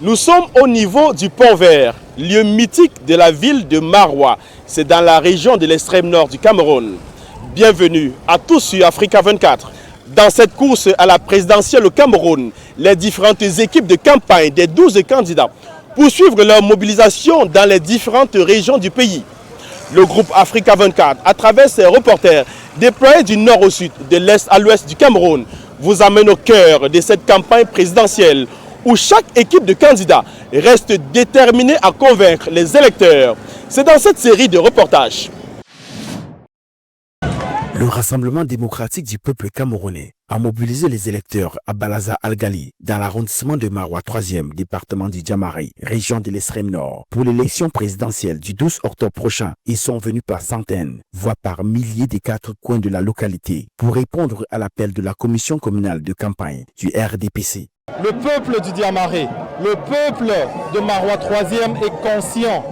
Nous sommes au niveau du Pont Vert, lieu mythique de la ville de Maroua. C'est dans la région de l'extrême nord du Cameroun. Bienvenue à tous sur Africa 24. Dans cette course à la présidentielle au Cameroun, les différentes équipes de campagne des 12 candidats poursuivent leur mobilisation dans les différentes régions du pays. Le groupe Africa 24, à travers ses reporters déployés du nord au sud, de l'est à l'ouest du Cameroun, vous amène au cœur de cette campagne présidentielle où chaque équipe de candidats reste déterminée à convaincre les électeurs. C'est dans cette série de reportages. Le Rassemblement démocratique du peuple camerounais a mobilisé les électeurs à Balaza Algali, dans l'arrondissement de Maroua 3e, département du Djamari, région de l'extrême nord. Pour l'élection présidentielle du 12 octobre prochain, ils sont venus par centaines, voire par milliers des 4 coins de la localité pour répondre à l'appel de la commission communale de campagne du RDPC. Le peuple du Djamari, le peuple de Maroua 3e est conscient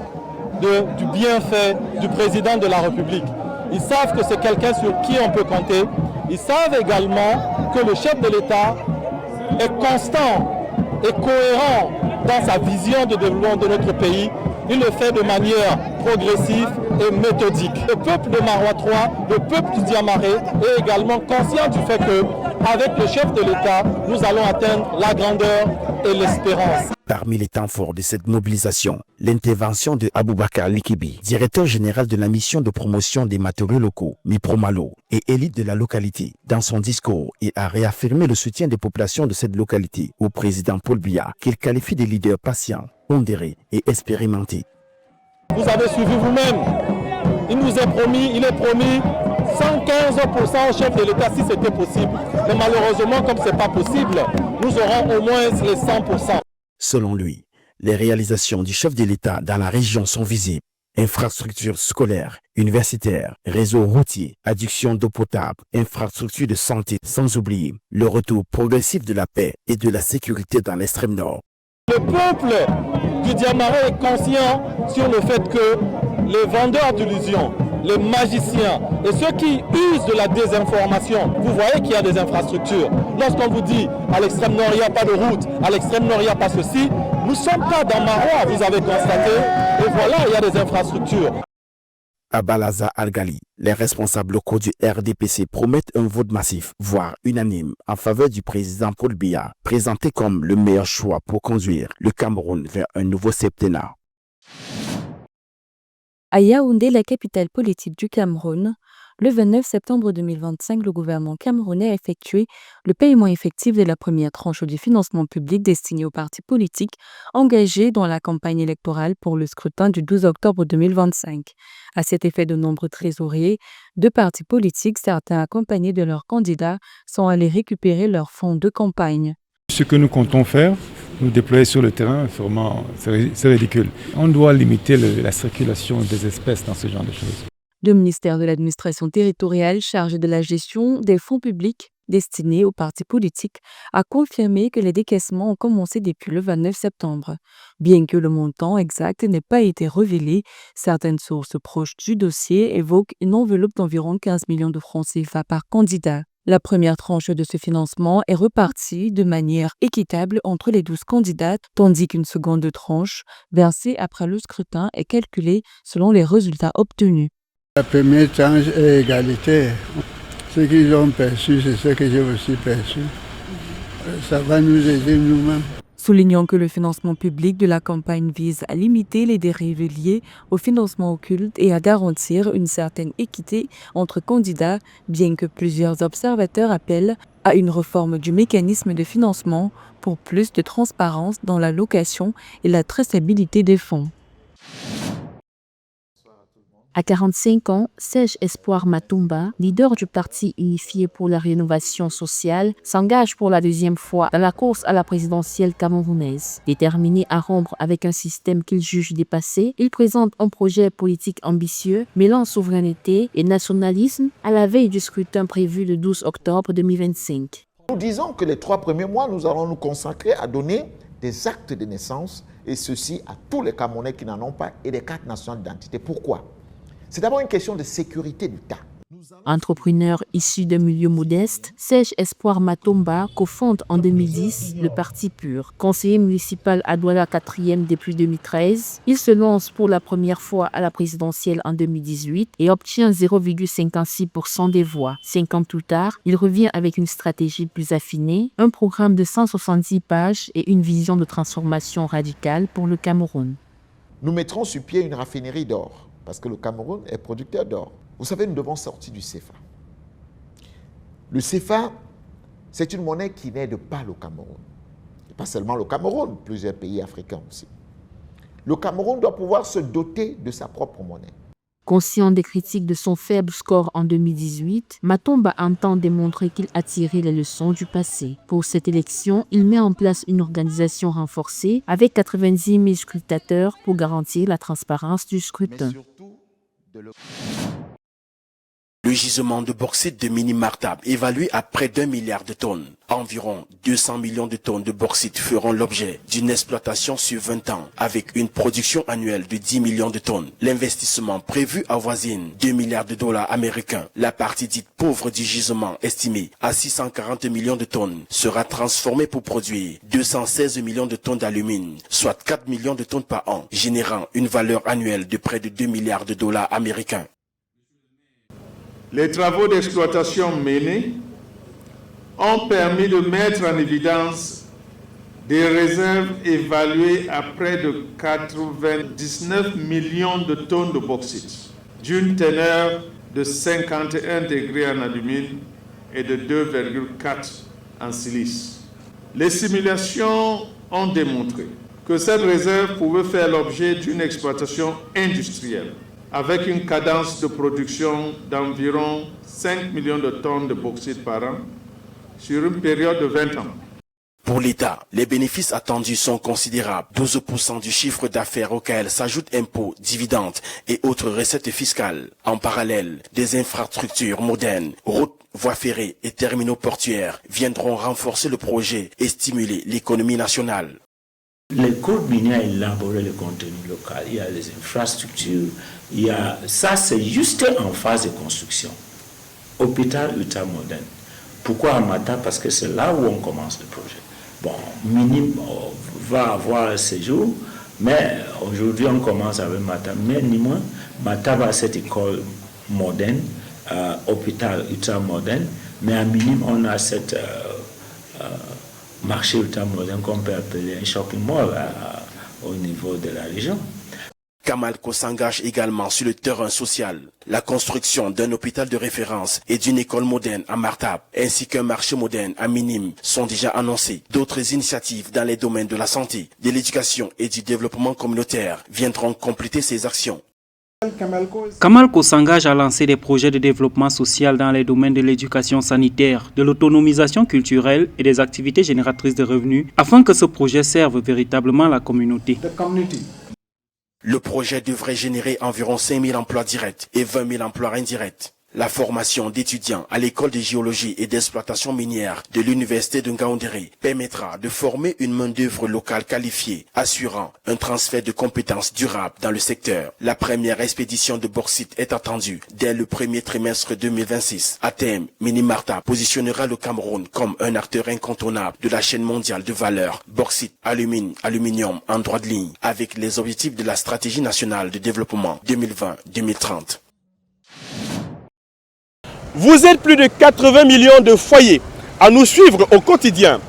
du bienfait du président de la République. Ils savent que c'est quelqu'un sur qui on peut compter. Ils savent également que le chef de l'État est constant et cohérent dans sa vision de développement de notre pays. Il le fait de manière progressive et méthodique. Le peuple de Maroua 3, le peuple du Djamari est également conscient du fait qu'avec le chef de l'État, nous allons atteindre la grandeur et l'espérance. Parmi les temps forts de cette mobilisation, l'intervention de Aboubakar Likibi, directeur général de la mission de promotion des matériaux locaux, Mipromalo, et élite de la localité. Dans son discours, il a réaffirmé le soutien des populations de cette localité au président Paul Biya, qu'il qualifie de leader patient, pondéré et expérimenté. Vous avez suivi vous-même. Il est promis 115% au chef de l'État si c'était possible. Mais malheureusement, comme ce n'est pas possible, nous aurons au moins les 100%. Selon lui, les réalisations du chef de l'État dans la région sont visibles. Infrastructures scolaires, universitaires, réseaux routiers, adduction d'eau potable, infrastructures de santé, sans oublier le retour progressif de la paix et de la sécurité dans l'extrême nord. Le peuple du Djamari est conscient sur le fait que les vendeurs d'illusions, les magiciens et ceux qui usent de la désinformation, vous voyez qu'il y a des infrastructures. Lorsqu'on vous dit à l'extrême nord il n'y a pas de route, à l'extrême nord il n'y a pas ceci, nous ne sommes pas dans Maroua, vous avez constaté, et voilà, il y a des infrastructures. À Balaza Algali, les responsables locaux du RDPC promettent un vote massif, voire unanime, en faveur du président Paul Biya, présenté comme le meilleur choix pour conduire le Cameroun vers un nouveau septennat. À Yaoundé, la capitale politique du Cameroun, le 29 septembre 2025, le gouvernement camerounais a effectué le paiement effectif de la première tranche du financement public destiné aux partis politiques engagés dans la campagne électorale pour le scrutin du 12 octobre 2025. À cet effet, de nombreux trésoriers de partis politiques, certains accompagnés de leurs candidats, sont allés récupérer leurs fonds de campagne. Ce que nous comptons faire, nous déployer sur le terrain, vraiment, c'est ridicule. On doit limiter la circulation des espèces dans ce genre de choses. Le ministère de l'administration territoriale chargé de la gestion des fonds publics destinés aux partis politiques a confirmé que les décaissements ont commencé depuis le 29 septembre. Bien que le montant exact n'ait pas été révélé, certaines sources proches du dossier évoquent une enveloppe d'environ 15 millions de francs CFA par candidat. La première tranche de ce financement est repartie de manière équitable entre les 12 candidats, tandis qu'une seconde tranche, versée après le scrutin, est calculée selon les résultats obtenus. La première tranche est égalité. Ce qu'ils ont perçu, c'est ce que j'ai aussi perçu. Ça va nous aider nous-mêmes. Soulignant que le financement public de la campagne vise à limiter les dérives liées au financement occulte et à garantir une certaine équité entre candidats, bien que plusieurs observateurs appellent à une réforme du mécanisme de financement pour plus de transparence dans l'allocation et la traçabilité des fonds. À 45 ans, Serge Espoir Matumba, leader du Parti unifié pour la rénovation sociale, s'engage pour la deuxième fois dans la course à la présidentielle camerounaise. Déterminé à rompre avec un système qu'il juge dépassé, il présente un projet politique ambitieux, mêlant souveraineté et nationalisme à la veille du scrutin prévu le 12 octobre 2025. Nous disons que les 3 premiers mois, nous allons nous consacrer à donner des actes de naissance, et ceci à tous les Camerounais qui n'en ont pas, et des cartes nationales d'identité. Pourquoi ? C'est d'abord une question de sécurité d'État. Entrepreneur issu d'un milieu modeste, Serge Espoir Matomba cofonde en 2010 le Parti Pur. Conseiller municipal à Douala 4e depuis 2013, il se lance pour la première fois à la présidentielle en 2018 et obtient 0,56% des voix. 5 ans plus tard, il revient avec une stratégie plus affinée, un programme de 170 pages et une vision de transformation radicale pour le Cameroun. Nous mettrons sur pied une raffinerie d'or, parce que le Cameroun est producteur d'or. Vous savez, nous devons sortir du CFA. Le CFA, c'est une monnaie qui n'aide pas le Cameroun. Et pas seulement le Cameroun, plusieurs pays africains aussi. Le Cameroun doit pouvoir se doter de sa propre monnaie. Conscient des critiques de son faible score en 2018, Matomba entend démontrer qu'il a tiré les leçons du passé. Pour cette élection, il met en place une organisation renforcée avec 90 000 scrutateurs pour garantir la transparence du scrutin. Le gisement de bauxite de Mini-Martab, évalué à près d'1 milliard de tonnes. Environ 200 millions de tonnes de bauxite feront l'objet d'une exploitation sur 20 ans, avec une production annuelle de 10 millions de tonnes. L'investissement prévu avoisine 2 milliards de dollars américains. La partie dite pauvre du gisement, estimée à 640 millions de tonnes, sera transformée pour produire 216 millions de tonnes d'alumine, soit 4 millions de tonnes par an, générant une valeur annuelle de près de 2 milliards de dollars américains. Les travaux d'exploitation menés ont permis de mettre en évidence des réserves évaluées à près de 99 millions de tonnes de bauxite, d'une teneur de 51 degrés en alumine et de 2,4 en silice. Les simulations ont démontré que cette réserve pouvait faire l'objet d'une exploitation industrielle, avec une cadence de production d'environ 5 millions de tonnes de bauxite par an sur une période de 20 ans. Pour l'État, les bénéfices attendus sont considérables. 12% du chiffre d'affaires auquel s'ajoutent impôts, dividendes et autres recettes fiscales. En parallèle, des infrastructures modernes, routes, voies ferrées et terminaux portuaires viendront renforcer le projet et stimuler l'économie nationale. Les codes miniers ont élaboré le contenu local, il y a les infrastructures, ça c'est juste en phase de construction. Hôpital ultramoderne. Pourquoi à Mata? Parce que c'est là où on commence le projet. Bon, Minim va avoir un séjour, mais aujourd'hui on commence avec Mata. Mais ni moins, Mata va à cette école moderne, hôpital ultramoderne, mais à Minim on a cette marché ultramoderne qu'on peut appeler un shopping mall au niveau de la région. Kamalko s'engage également sur le terrain social. La construction d'un hôpital de référence et d'une école moderne à Martab, ainsi qu'un marché moderne à Minim, sont déjà annoncés. D'autres initiatives dans les domaines de la santé, de l'éducation et du développement communautaire viendront compléter ces actions. Kamalko s'engage à lancer des projets de développement social dans les domaines de l'éducation sanitaire, de l'autonomisation culturelle et des activités génératrices de revenus afin que ce projet serve véritablement la communauté. Le projet devrait générer environ 5 000 emplois directs et 20 000 emplois indirects. La formation d'étudiants à l'école de géologie et d'exploitation minière de l'université de Ngaoundéré permettra de former une main-d'œuvre locale qualifiée, assurant un transfert de compétences durables dans le secteur. La première expédition de bauxite est attendue dès le premier trimestre 2026. À terme, Mini-Martab positionnera le Cameroun comme un acteur incontournable de la chaîne mondiale de valeur bauxite, alumine, aluminium en droit de ligne avec les objectifs de la stratégie nationale de développement 2020-2030. Vous êtes plus de 80 millions de foyers à nous suivre au quotidien.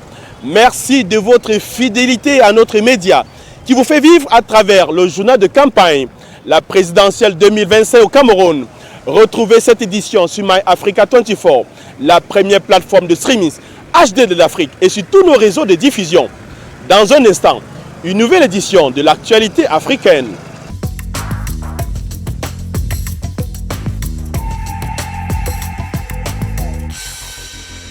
Merci de votre fidélité à notre média qui vous fait vivre à travers le journal de campagne, la présidentielle 2025 au Cameroun. Retrouvez cette édition sur MyAfrica24, la première plateforme de streaming HD de l'Afrique et sur tous nos réseaux de diffusion. Dans un instant, une nouvelle édition de l'actualité africaine.